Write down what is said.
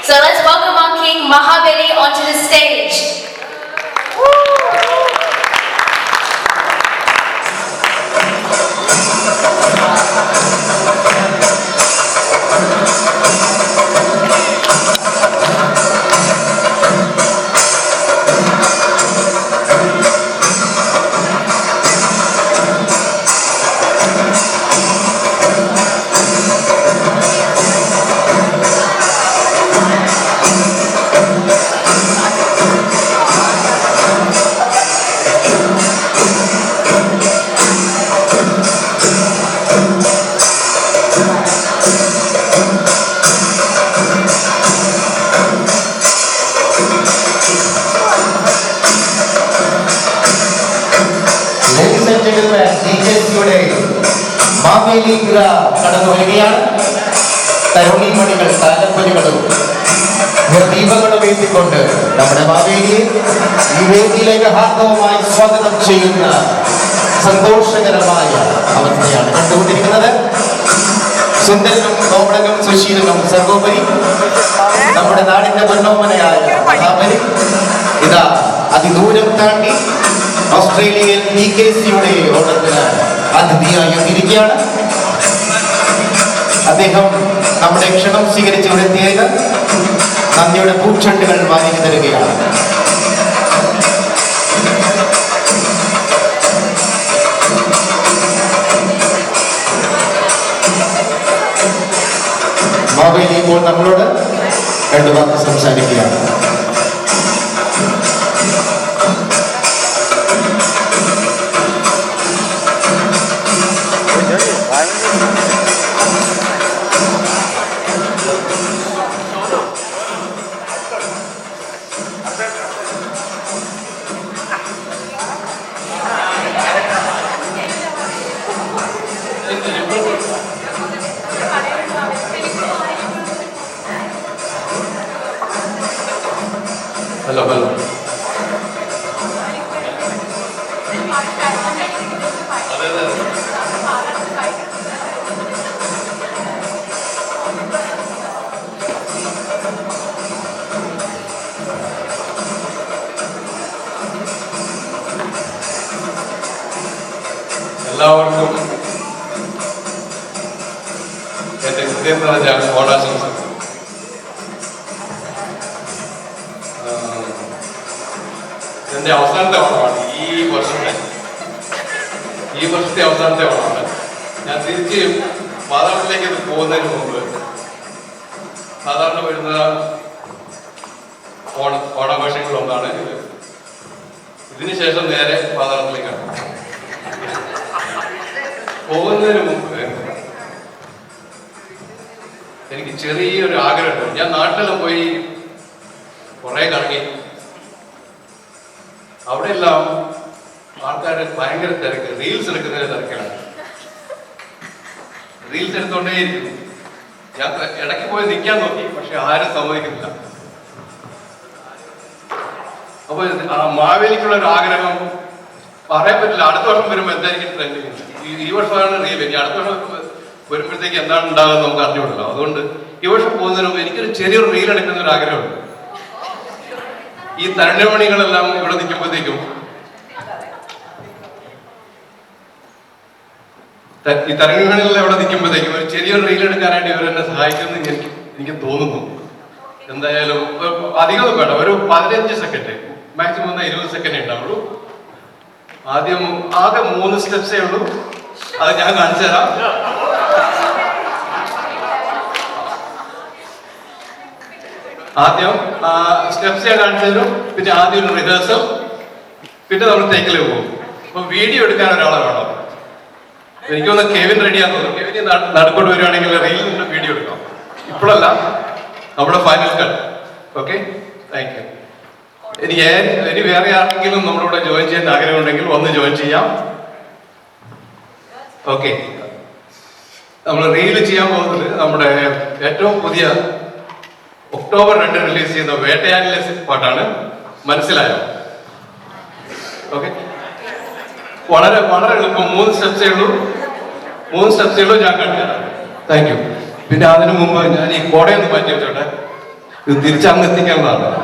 So let's welcome our King Mahabali onto the stage. Maveli കടന്നു വരികയാണ്. തരുണിമണികൾ താലപ്പൊലികളും ദീപങ്ങളും വീട്ടിക്കൊണ്ട് നമ്മുടെ മാവേലിയെ ഈ വേദിയിലേക്ക് ഹാർദവമായി സ്വാഗതം ചെയ്യുന്ന സന്തോഷകരമായ അവസ്ഥയാണ് കണ്ടുകൊണ്ടിരിക്കുന്നത്. സുന്ദരനും കോമളനും സുശീലനും സർവോപരി നമ്മുടെ നാടിന്റെ പൊന്നോമനയായ മഹാബലി ഇതാ അതിദൂരം താണ്ടി ഓസ്ട്രേലിയൻ PKCയുടെ ഓണത്തിന് അതിഥിയായി എത്തിയിരിക്കുകയാണ്. അദ്ദേഹം നമ്മുടെ ക്ഷണം സ്വീകരിച്ച് ഇവിടെ എത്തിയത് നന്ദിയുടെ പൂച്ചെണ്ടുകൾ വാങ്ങി തരികയാണ്. മാവേലി ഇപ്പോൾ നമ്മളോട് രണ്ടു വാക്ക് സംസാരിക്കുകയാണ്. ഹലോ എല്ലാവർക്കും എൻ്റെ ഹൃദയം നിറഞ്ഞ ഓണാശംസകൾ. എൻ്റെ അവസാനത്തെ ഓണമാണ് ഈ വർഷത്തെ അവസാനത്തെ ഓണമാണ്. ഞാൻ തിരിച്ച് പാതാളത്തിലേക്ക് പോകുന്നതിന് മുമ്പ് സാധാരണ വരുന്ന ഓണാഘോഷങ്ങളിലൊന്നാണ് ഇത്. ഇതിന് ശേഷം നേരെ പാതാളത്തിലേക്കാണ്. പോകുന്നതിന് മുമ്പ് എനിക്ക് ചെറിയൊരു ആഗ്രഹമുണ്ട്. ഞാൻ നാട്ടിലെല്ലാം പോയി കുറെ കറങ്ങി. അവിടെ എല്ലാം ആൾക്കാർ ഭയങ്കര തിരക്ക്, റീൽസ് എടുക്കുന്നതിന് തിരക്കാണ്. റീൽസ് എടുത്തോണ്ടേയിരിക്കുന്നു. ഞാൻ ഇടയ്ക്ക് പോയി നിൽക്കാൻ നോക്കി, പക്ഷെ ആരും സമ്മതിക്കുന്നില്ല. അപ്പൊ മാവേലിക്കുള്ള ഒരു ആഗ്രഹം പറയാൻ പറ്റില്ല. അടുത്ത വർഷം വരുമ്പോൾ എന്തായിരിക്കും ട്രെൻഡിങ്. ഈ വർഷമാണ് റീൽ. ഇനി അടുത്ത വർഷം വരുമ്പോഴത്തേക്ക് എന്താണ് ഉണ്ടാകുന്നത് നമുക്ക് അറിഞ്ഞുകൊള്ളല്ലോ. അതുകൊണ്ട് ഈ വർഷം പോകുന്നതിന് മുമ്പ് എനിക്കൊരു ചെറിയൊരു റീൽ എടുക്കുന്ന ഒരു ആഗ്രഹമുണ്ട്. ഈ തരുണിമണികളെല്ലാം ഇവിടെ നിൽക്കുമ്പോഴത്തേക്കും ഒരു ചെറിയൊരു റീൽ എടുക്കാനായിട്ട് ഇവരെന്നെ സഹായിക്കുമെന്ന് എനിക്ക് തോന്നുന്നു. എന്തായാലും അധികമൊന്നും വേണ്ട, ഒരു 15 സെക്കൻഡ്, മാക്സിമം 20 സെക്കൻഡ് ഉണ്ടാവുള്ളൂ. ആദ്യം ആകെ 3 സ്റ്റെപ്സേ ഉള്ളൂ. അത് ഞാൻ കാണിച്ചു തരാം. ആദ്യം സ്റ്റെപ്സ് ഞാൻ കാണിച്ചു തരും. പിന്നെ ആദ്യം ഒരു റിഹേഴ്സൽ, പിന്നെ നമ്മൾ ടേക്കിലേക്ക് പോകും. അപ്പൊ വീഡിയോ എടുക്കാൻ ഒരാളെ വേണം. എനിക്കൊന്ന് കെവിൻ റെഡിയാന്ന് തോന്നുന്നു. കെവിൻ നടക്കൊണ്ട് വരികയാണെങ്കിൽ റീലിൽ വീഡിയോ എടുക്കാം. ഇപ്പോഴല്ല, നമ്മുടെ final cut. Okay, thank you. ഇനി വേറെ ആർക്കെങ്കിലും നമ്മളിവിടെ ജോയിൻ ചെയ്യാൻ ആഗ്രഹമുണ്ടെങ്കിൽ ഒന്ന് ജോയിൻ ചെയ്യാം. ഓക്കെ, നമ്മൾ റീല് ചെയ്യാൻ പോകുന്നത് നമ്മുടെ ഏറ്റവും പുതിയ ഒക്ടോബർ 2 റിലീസ് ചെയ്യുന്ന വേട്ടയാനിലെ പാട്ടാണ്. മനസ്സിലായോ? ഓക്കെ, വളരെ വളരെ എളുപ്പം. 3 സ്റ്റെപ്സേ ഉള്ളൂ. ഞാൻ കണ്ടുതരാം. Thank you. പിന്നെ അതിനു മുമ്പ് ഞാൻ ഈ കോടയൊന്ന് മാറ്റി വെച്ചോട്ടെ. ഇത് തിരിച്ചങ്ങ് എത്തിക്കേണ്ടതാണ്.